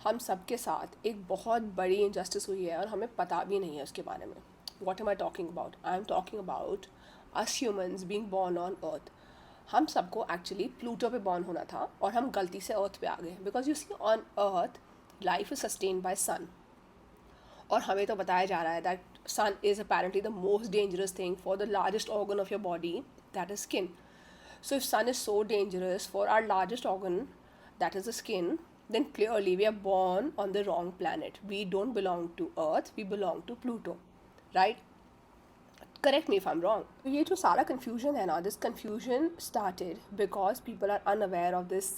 हम सबके साथ एक बहुत बड़ी इनजस्टिस हुई है और हमें पता भी नहीं है उसके बारे में. What am I talking about? I am talking about us humans being born on earth. हम सबको एक्चुअली प्लूटो पे बॉर्न होना था और हम गलती से अर्थ पे आ गए. Because you see on earth life is sustain by sun. और हमें तो बताया जा रहा है that sun is apparently the most dangerous thing for the largest organ of your body, that is skin. So if sun is so dangerous for our largest organ, that is the skin, then clearly we are born on the wrong planet. We don't belong to Earth, we belong to Pluto, right? Correct me if I'm wrong. ये जो सारा confusion है ना, this confusion started because people are unaware of this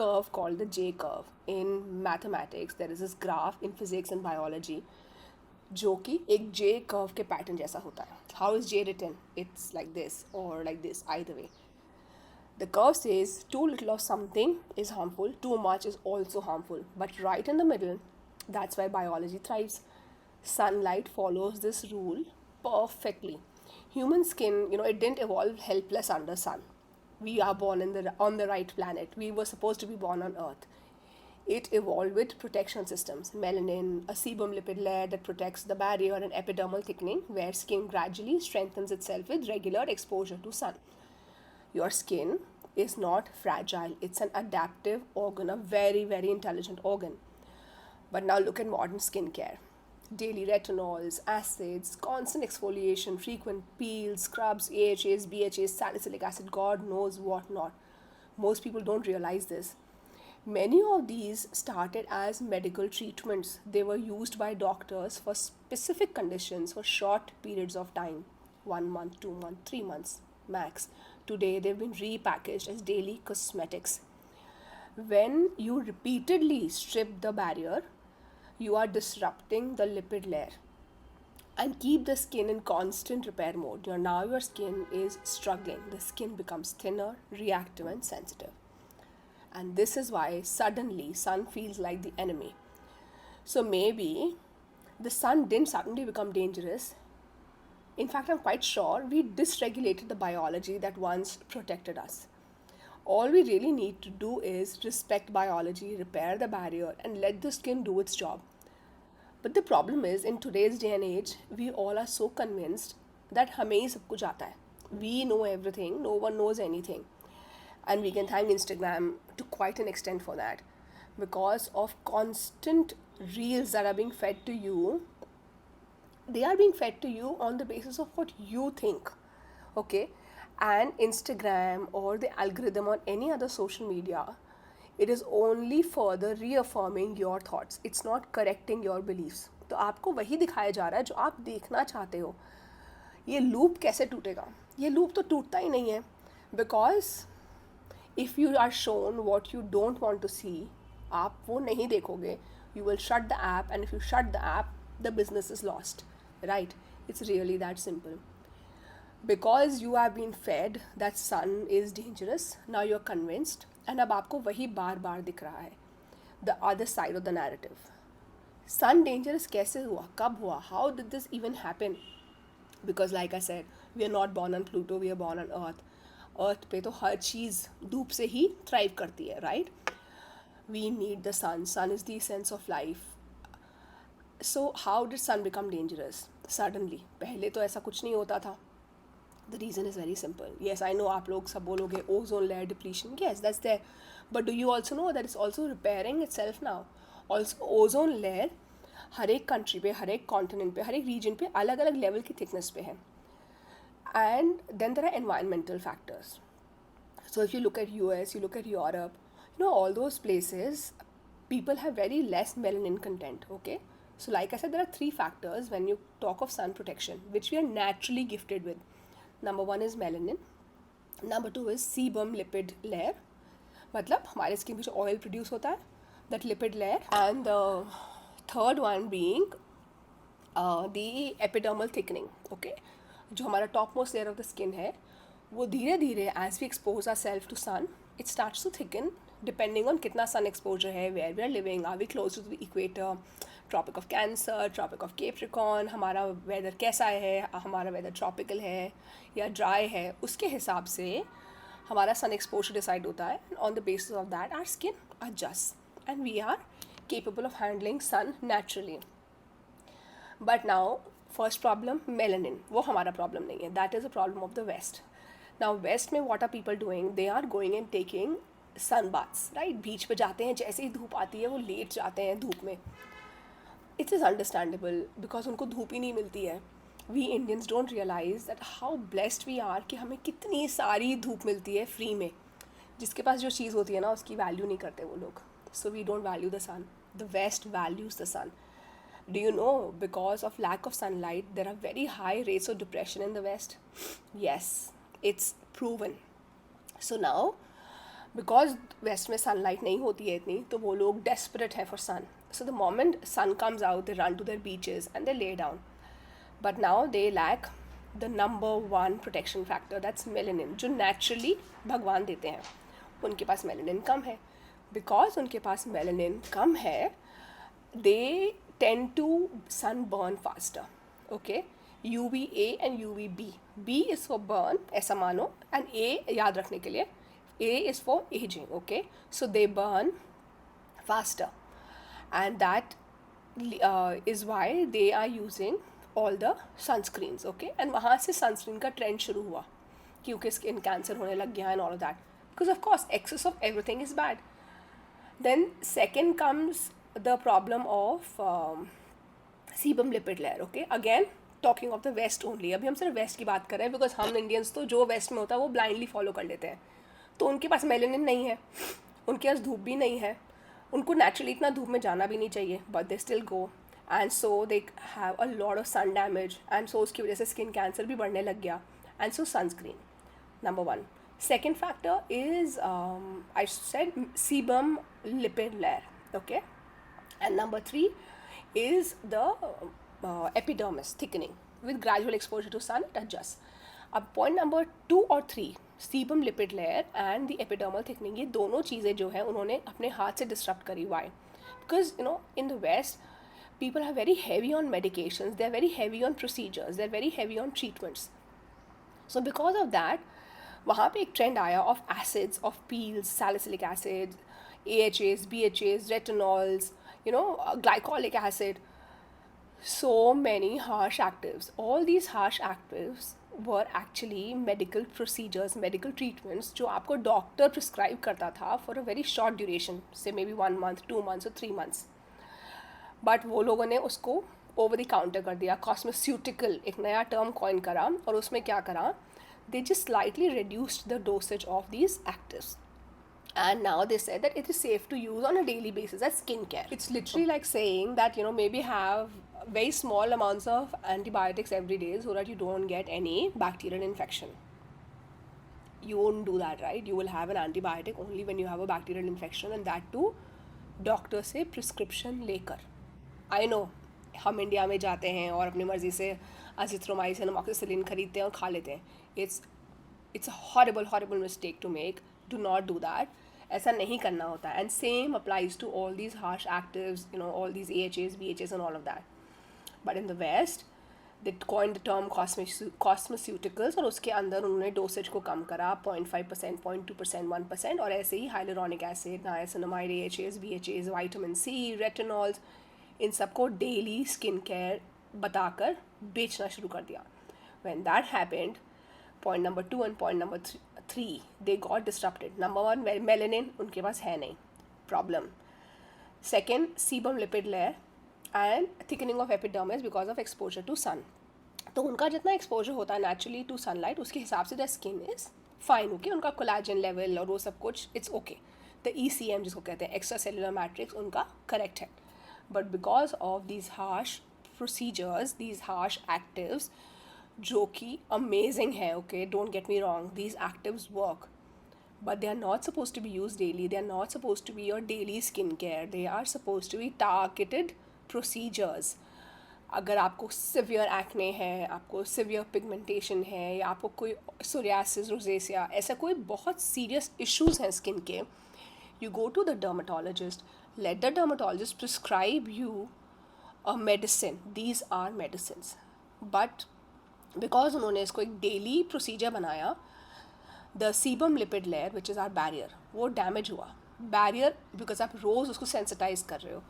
curve called the J curve. In mathematics, there is this graph in physics and biology जो कि एक J curve के pattern जैसा होता है. How is J written? It's like this or like this, either way. The curve says too little of something is harmful, too much is also harmful. But right in the middle, that's why biology thrives. Sunlight follows this rule perfectly. Human skin, it didn't evolve helpless under sun. We are born on the right planet. We were supposed to be born on Earth. It evolved with protection systems, melanin, a sebum lipid layer that protects the barrier, and epidermal thickening, where skin gradually strengthens itself with regular exposure to sun. Your skin is not fragile, it's an adaptive organ, a very, very intelligent organ. But now look at modern skincare. Daily retinols, acids, constant exfoliation, frequent peels, scrubs, AHAs, BHAs, salicylic acid, God knows what not. Most people don't realize this. Many of these started as medical treatments. They were used by doctors for specific conditions for short periods of time, 1 month, 2 months, 3 months max. Today, they've been repackaged as daily cosmetics. When you repeatedly strip the barrier, you are disrupting the lipid layer and keep the skin in constant repair mode. Now your skin is struggling. The skin becomes thinner, reactive, and sensitive. And this is why suddenly sun feels like the enemy. So maybe the sun didn't suddenly become dangerous. In fact, I'm quite sure we dysregulated the biology that once protected us. All we really need to do is respect biology, repair the barrier, and let the skin do its job. But the problem is, in today's day and age, we all are so convinced that हमें ही सब कुछ आता है. We know everything, no one knows anything. And we can thank Instagram to quite an extent for that. Because of constant reels that are being fed to you, they are being fed to you on the basis of what you think, okay? And Instagram or the algorithm on any other social media, it is only further reaffirming your thoughts. It's not correcting your beliefs. तो आपको वही दिखाया जा रहा है जो आप देखना चाहते हो. ये लूप कैसे टूटेगा? ये लूप तो टूटता ही नहीं है. Because if you are shown what you don't want to see, आप वो नहीं देखोगे. You will shut the app, and if you shut the app, the business is lost, right? It's really that simple. Because you have been fed that sun is dangerous, now you're convinced, and अब आपको वही बार बार दिख रहा है, the other side of the narrative. Sun dangerous कैसे हुआ? कब हुआ? How did this even happen? Because like I said, we are not born on Pluto, we are born on Earth. Earth पे तो हर चीज़ धूप से ही thrive करती है, right? We need the sun. Sun is the essence of life. So how did sun become dangerous suddenly? पहले तो ऐसा कुछ नहीं होता था. The reason is very simple. Yes, I know आप लोग सब बोलोगे ozone layer depletion. Yes, that's there. But do you also know that it's also repairing itself now? Also, ozone layer हर एक country पे, हर एक continent पे, हर एक region पे अलग अलग level की thickness पे है. And then there are environmental factors. So if you look at US, you look at Europe, all those places, people have very less melanin content, okay? So like I said, there are 3 factors when you talk of sun protection, which we are naturally gifted with. Number 1 is melanin. Number 2 is sebum lipid layer. मतलब हमारे skin पे जो oil produce होता है, that lipid layer. And the third one being the epidermal thickening, okay? जो हमारा top most layer of the skin है, वो धीरे धीरे as we expose our self to sun, it starts to thicken depending on कितना sun exposure है, where we are living, are we close to the equator, tropic of Cancer, tropic of Capricorn, हमारा weather कैसा है, हमारा weather tropical है या dry है, उसके हिसाब से हमारा सन एक्सपोजर डिसाइड होता है. On the basis of that our skin adjust and we are capable of handling sun naturally. But now, first problem, melanin. वो हमारा problem नहीं है. That is a problem of the West. Now, West में what are people doing? They are going and taking sun baths, right? बीच पे जाते हैं, जैसे ही धूप आती है वो लेट जाते हैं धूप में. It is understandable because उनको धूप ही नहीं मिलती है. We Indians don't realize that how blessed we are कि हमें कितनी सारी धूप मिलती है फ्री में. जिसके पास जो चीज़ होती है ना उसकी वैल्यू नहीं करते वो लोग. So we don't value the sun. The West values the sun. Do you know because of lack of sunlight there are very high rates of depression in the West? Yes, it's proven. So now because West में sunlight नहीं होती है इतनी तो वो लोग desperate है for sun. So the moment sun comes out they run to their beaches and they lay down. But now they lack the number one protection factor, that's melanin, जो naturally भगवान देते हैं. उनके पास melanin कम है. Because उनके पास melanin कम है they tend to sunburn faster. Okay, UVA and UVB. B is for burn, ऐसा मानो, and A याद रखने के लिए A is for aging. Okay, so they burn faster, and that is why they are using all the sunscreens. Okay, and वहाँ से sunscreen का trend शुरू हुआ क्योंकि skin cancer होने लग गया and all of that. Because of course excess of everything is bad. Then second comes the problem of sebum lipid layer. Okay, again talking of the West only. अभी हम सिर्फ West की बात कर रहे हैं because हम Indians तो जो West में होता है वो blindly follow कर लेते हैं. तो उनके पास मेलेनिन नहीं है, उनके पास धूप भी नहीं है, उनको नेचुरली इतना धूप में जाना भी नहीं चाहिए, but they still go and so they have a lot of sun damage and so उसकी वजह से स्किन कैंसर भी बढ़ने लग गया. And so sunscreen number one. Second factor is I said sebum lipid layer. Okay, and number three is the epidermis thickening. With gradual exposure to sun it adjusts. अब point number 2 और 3, sebum lipid layer and the epidermal thickening, ये दोनों चीज़ें जो है उन्होंने अपने हाथ से डिस्टर्ब करी. Why? Because you know in the west people are very heavy on medications, they're very heavy on procedures, they're very heavy on treatments. So because of that वहाँ पे एक ट्रेंड आया of acids, of peels, salicylic acid, AHAs, BHAs, retinols, you know, glycolic acid, so many harsh actives. All these harsh actives were actually medical procedures, medical treatments जो आपको doctor prescribe करता था for a very short duration, say may be 1 month, 2 months or 3 months. But वो लोगों ने उसको over the counter कर दिया. कॉस्मेस्यूटिकल एक नया टर्म कॉइन करा और उसमें क्या करा, they just slightly reduced the dosage of these actives. And now they said that it is safe to use on a daily basis as skincare. It's literally like saying that, you know, maybe have very small amounts of antibiotics every day so that you don't get any bacterial infection. You won't do that, right? You will have an antibiotic only when you have a bacterial infection, and that too doctor से prescription लेकर. I know हम India में जाते हैं और अपनी मर्ज़ी से अजिथ्रोमाइसिन, अमॉक्सिसिलिन खरीदते हैं और खा लेते हैं. It's a horrible mistake to make. Do not do that. ऐसा नहीं करना होता है. And same applies to all these harsh actives, you know, all these AHAs, BHAs and all of that. But in the west they coin the term cosmeceuticals और उसके अंदर उन्होंने dosage को कम करा 0.5%, 0.2%, 1%, और ऐसे ही hyaluronic acid, niacinamide, AHAs, BHAs, vitamin C, retinols, इन सबको डेली स्किन केयर बताकर बेचना शुरू कर दिया. When that happened, point number 2 and point number 3 they got disrupted. Number 1 melanin उनके पास है नहीं, problem. Second sebum lipid layer and thickening of epidermis because of exposure to sun. तो उनका जितना एक्सपोजर होता है नेचुरली टू सनलाइट उसके हिसाब से the skin is fine. Okay, उनका कोलेजन लेवल और वो सब कुछ इट्स ओके. द ECM जिसको कहते हैं, एक्स्ट्रा सेलुलर मैट्रिक्स, उनका करेक्ट है. But because of these harsh procedures, these harsh actives जो कि अमेजिंग है, okay, don't get me wrong, these actives work, but they are not supposed to be used daily. They are not supposed to be your daily skincare. They are supposed to be targeted procedures. अगर आपको severe acne है, आपको severe pigmentation है, या आपको कोई psoriasis, रोजेसिया, ऐसा कोई बहुत सीरियस इश्यूज हैं स्किन के, you go to the dermatologist. Let the dermatologist prescribe you a medicine. These are medicines. But because उन्होंने इसको एक डेली प्रोसीजर बनाया, the sebum lipid layer which is our barrier वो डैमेज हुआ. Barrier because आप रोज़ उसको sensitize कर रहे हो.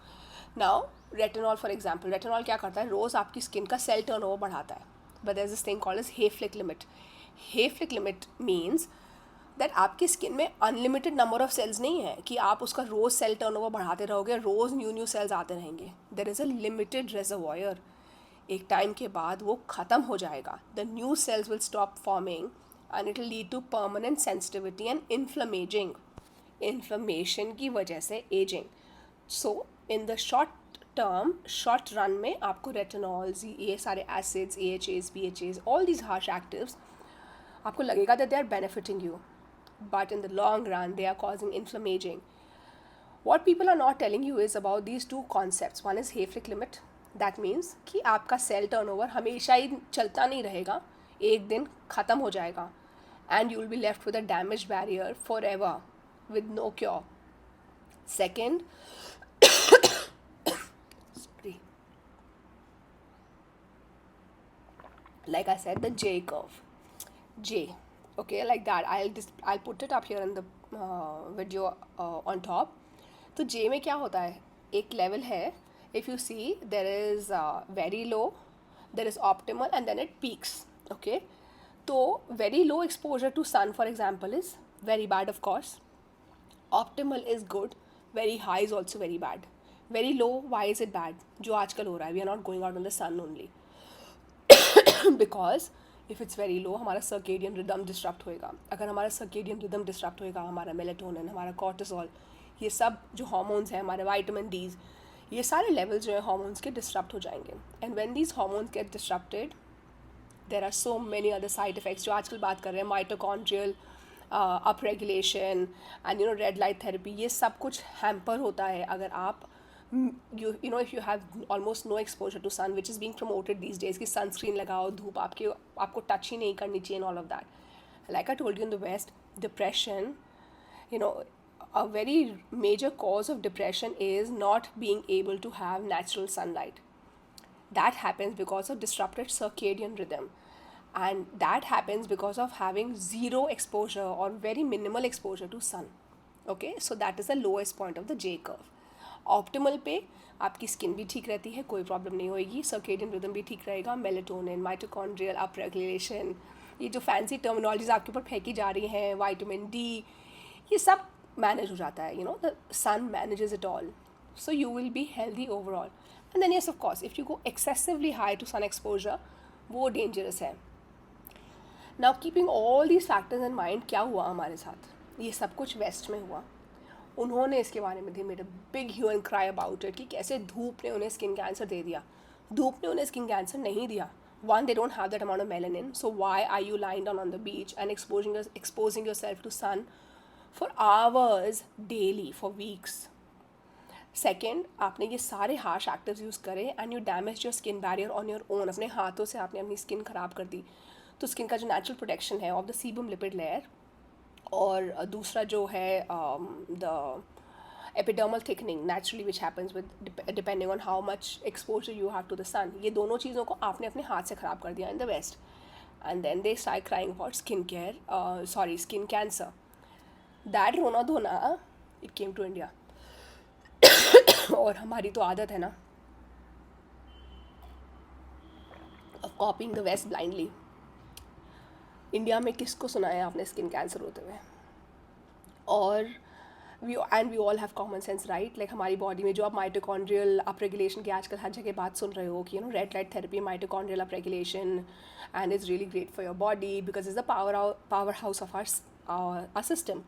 Now retinol for example, retinol क्या करता है, रोज़ आपकी स्किन का सेल टर्नओवर बढ़ाता है. But there is this thing called as Hayflick limit. Hayflick limit means that आपकी स्किन में अनलिमिटेड नंबर ऑफ सेल्स नहीं है कि आप उसका रोज़ सेल टर्नओवर बढ़ाते रहोगे, रोज़ न्यू न्यू सेल्स आते रहेंगे. There is a limited reservoir. एक टाइम के बाद वो ख़त्म हो जाएगा. The new cells will stop forming and it will lead to permanent sensitivity and inflammaging. Inflammation की वजह से ageing. So in the short term, short run में आपको रेटिनॉल्स, ये सारे acids, AHAs, BHAs, all these harsh actives, आपको लगेगा that they are benefiting you, but in the long run they are causing inflammaging. What people are not telling you is about these two concepts. One is Hayflick limit. That means कि आपका cell turnover हमेशा ही चलता नहीं रहेगा, एक दिन ख़त्म हो जाएगा. And you will be left with a damaged barrier forever with no cure. Second, sorry, like I said, the J curve. J, okay, like that. I'll put it up here in the video on top. तो J में क्या होता है, एक level है. If you see, there is very low, there is optimal, and then it peaks. Okay, तो very low exposure to sun, for example, is very bad, of course. Optimal is good. Very high is also very bad. Very low, why is it bad? जो आजकल हो रहा है, we are not going out in the sun only. Because if it's very low हमारा circadian rhythm disturb होएगा. अगर हमारा circadian rhythm disturb होएगा, हमारा मेलेटोनिन, हमारा कॉर्टिसोल, ये सब जो हार्मोन्स हैं, हमारे विटामिन डीज, ये सारे लेवल्स जो है हार्मोन्स के डिस्टर्ब हो जाएंगे. And when these hormones get disturbed, there are so many other side effects जो आजकल बात कर रहे हैं, mitochondrial up regulation and red light therapy. ये सब कुछ हैम्पर होता है अगर आप if you have almost no exposure to sun, which is being promoted these days, कि sunscreen लगाओ, धूप आपको touch ही नहीं करनी चाहिए, and all of that. Like I told you, in the West, depression, a very major cause of depression is not being able to have natural sunlight. That happens because of disrupted circadian rhythm, and that happens because of having zero exposure or very minimal exposure to sun. Okay, so that is the lowest point of the J curve. Optimal पे आपकी skin भी ठीक रहती है, कोई problem नहीं होएगी, circadian rhythm भी ठीक रहेगा, मेलेटोनिन, माइटोकॉन्ड्रियल अप रेगुलेशन, ये जो फैंसी टर्मिनोलॉजीज आपके ऊपर फेंकी जा रही हैं, विटामिन डी, ये सब मैनेज हो जाता है. The sun manages it all, so you will be healthy overall. And then yes, of course, if you go excessively high to sun exposure, वो डेंजरस है. Now keeping all these factors in mind, क्या हुआ हमारे साथ, ये सब कुछ waste में हुआ. उन्होंने इसके बारे में made a big hue and cry about it कि कैसे धूप ने उन्हें स्किन कैंसर दे दिया. धूप ने उन्हें स्किन कैंसर नहीं दिया. One, they don't have that amount of melanin, so why are you lying down on the beach and exposing yourself to sun for hours daily for weeks. Second, आपने ये सारे harsh actives use करे and you damage your skin barrier on your own. अपने हाथों से आपने अपनी skin ख़राब कर दी. तो स्किन का जो नेचुरल प्रोटेक्शन है of the sebum lipid layer, और दूसरा जो है the epidermal thickening naturally which happens with depending on how much exposure you have to the sun, ये दोनों चीज़ों को आपने अपने हाथ से ख़राब कर दिया in the west. And then they start crying about skin cancer. That रोना धोना, इट केम टू इंडिया. और हमारी तो आदत है ना of copying the west blindly. India में किसको सुना है आपने स्किन कैंसर होते हुए? और we all have common sense, right? Like हमारी बॉडी में जो आप माइटोकॉन्ड्रियल अप रेगुलेशन की आजकल हर जगह बात सुन रहे हो कि red light therapy, mitochondrial up regulation, and is really great for your body because is the power house of our system.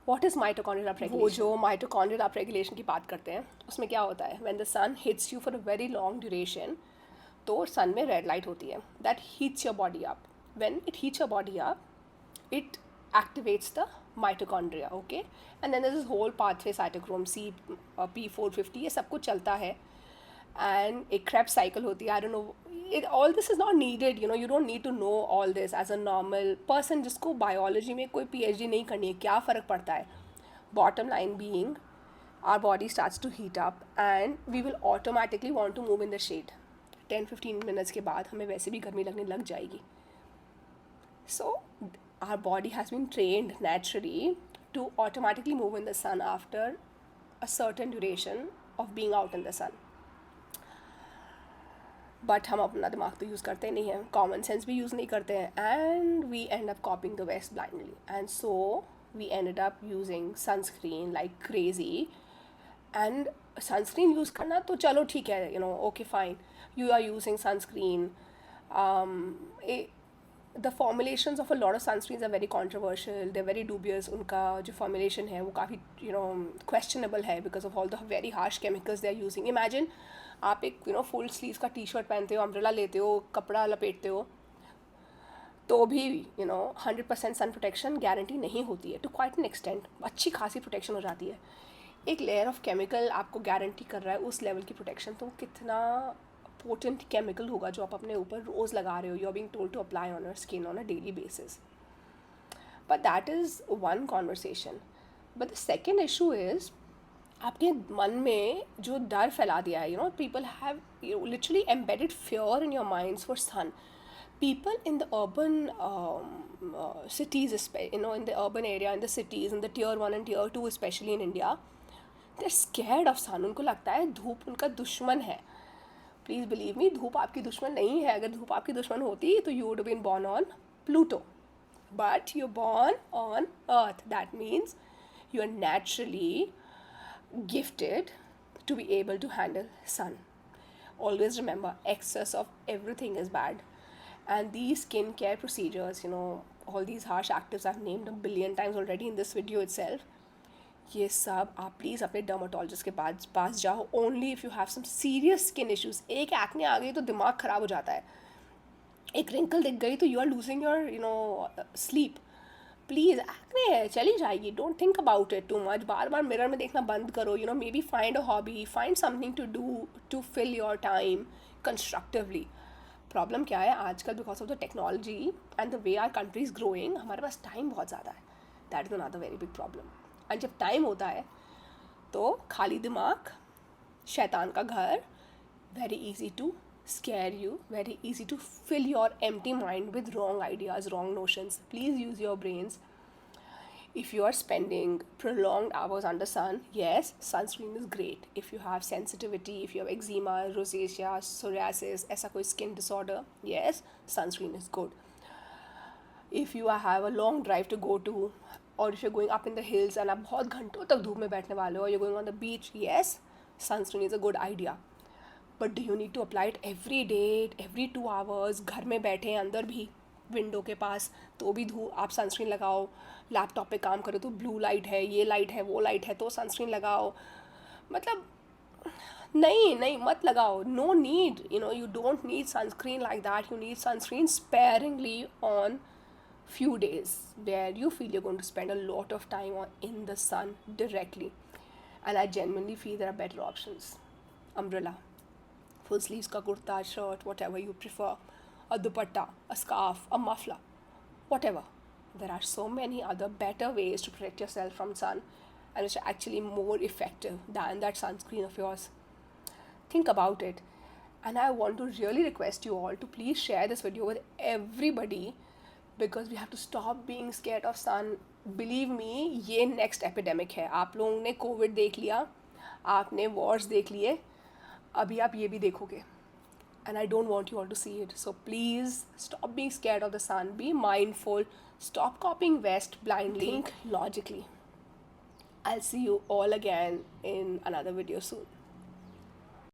What is mitochondrial up regulation? वो जो माइटोकॉन्ड्रियल अप रेगुलेशन की बात करते हैं, उसमें क्या होता है, when the sun hits you for a very long duration, तो सन में रेड लाइट होती है, that heats your body up. When it heats your body up, it activates the mitochondria, okay? And then there's this whole pathway, cytochrome C, P450, ये सब कुछ चलता है. And एक Krebs cycle होती है. I don't know, all this is not needed, you don't need to know all this as a normal person जिसको biology में कोई PhD नहीं करनी है. क्या फ़र्क पड़ता है? Bottom line being, our body starts to heat up and we will automatically want to move in the shade. 10-15 minutes के बाद हमें वैसे भी गर्मी लगने लग जाएगी. So our body has been trained naturally to automatically move in the sun after a certain duration of being out in the sun. But हम अपना दिमाग तो यूज़ करते नहीं हैं, कॉमन सेंस भी यूज़ नहीं करते हैं, and we end up copying the west blindly, and so we ended up using sunscreen like crazy. And sunscreen use करना तो चलो ठीक है, you know, okay fine, you are using sunscreen. The formulations of a lot of sunscreens are very controversial, they very dubious. उनका जो formulation है वो काफ़ी, यू नो, क्वेश्चनेबल है because of all the very harsh chemicals they are using. Imagine आप एक, you know, full sleeve का T shirt पहनते हो, अम्ब्रेला लेते हो, कपड़ा लपेटते हो, तो भी, you know, 100% sun protection guarantee नहीं होती है. टू क्वाइट एन एक्सटेंट अच्छी खासी प्रोटेक्शन हो जाती है. एक लेयर ऑफ केमिकल आपको गारंटी कर रहा है उस लेवल की प्रोटेक्शन, तो कितना पोटेंट केमिकल होगा जो आप अपने ऊपर रोज़ लगा रहे हो. You are being told to apply on your skin on a daily basis. But that is one conversation. But the second issue is आपके मन में जो डर फैला दिया है. You know, people have literally embedded fear in your minds for sun. People in the urban cities, you know, in the urban area, in the cities, in the tier 1 and tier 2, especially in India, they're scared of sun. उनको लगता है धूप उनका दुश्मन है. Please believe me, धूप आपकी दुश्मन नहीं है. अगर धूप आपकी दुश्मन होती तो you would have been born on Pluto. But you're born on Earth. That means you are naturally gifted to be able to handle sun. Always remember, excess of everything is bad. And these skincare procedures, you know, all these harsh actives I've named a billion times already in this video itself, ये सब आप please अपने dermatologist के पास जाओ. Only if you have some serious skin issues. एक acne आ गई तो दिमाग ख़राब हो जाता है, एक रिंकल दिख गई तो you are losing your, you know, sleep. Please, acne है, चली जाएगी. Don't think about it too much. बार बार मिरर में देखना बंद करो. You know, maybe find a hobby, find something to do to fill your time constructively. Problem क्या है आजकल, because of the technology and the way our country is growing, हमारे पास टाइम बहुत ज़्यादा है. That is another very big problem. And जब time होता है तो खाली दिमाग शैतान का घर. Very easy to scare you, very easy to fill your empty mind with wrong ideas, wrong notions. Please use your brains. If you are spending prolonged hours under sun, yes, sunscreen is great. If you have sensitivity, if you have eczema, rosacea, psoriasis, ऐसा कोई skin disorder, yes, sunscreen is good. If you have a long drive to go to, or if you're going up in the hills and आप बहुत घंटों तक धूप में बैठने वाले हो, you're going on the beach, yes, sunscreen is a good idea. But do you need to apply it every day, every 2 hours? घर में बैठे अंदर भी विंडो के पास तो भी धूप, आप सनस्क्रीन लगाओ. लैपटॉप पे काम करो तो ब्लू लाइट है, ये लाइट है, वो लाइट है, तो सनस्क्रीन लगाओ. मतलब नहीं, मत लगाओ. No need, you know, you don't need sunscreen like that. You need sunscreen sparingly on few days where you feel you're going to spend a lot of time in the sun directly. And I genuinely feel there are better options. Umbrella, full sleeves ka kurta, shirt, whatever you prefer, a dupatta, a scarf, a muffler, whatever. There are so many other better ways to protect yourself from sun, and which are actually more effective than that sunscreen of yours. Think about it. And I want to really request you all to please share this video with everybody, because we have to stop being scared of sun. Believe me, ये next epidemic है. आप लोगों ने Covid देख लिया, आपने Wars देख लिए, अभी आप ये भी देखोगे. And I don't want you all to see it. So please stop being scared of the sun. Be mindful. Stop copying West blindly. Think logically. I'll see you all again in another video soon.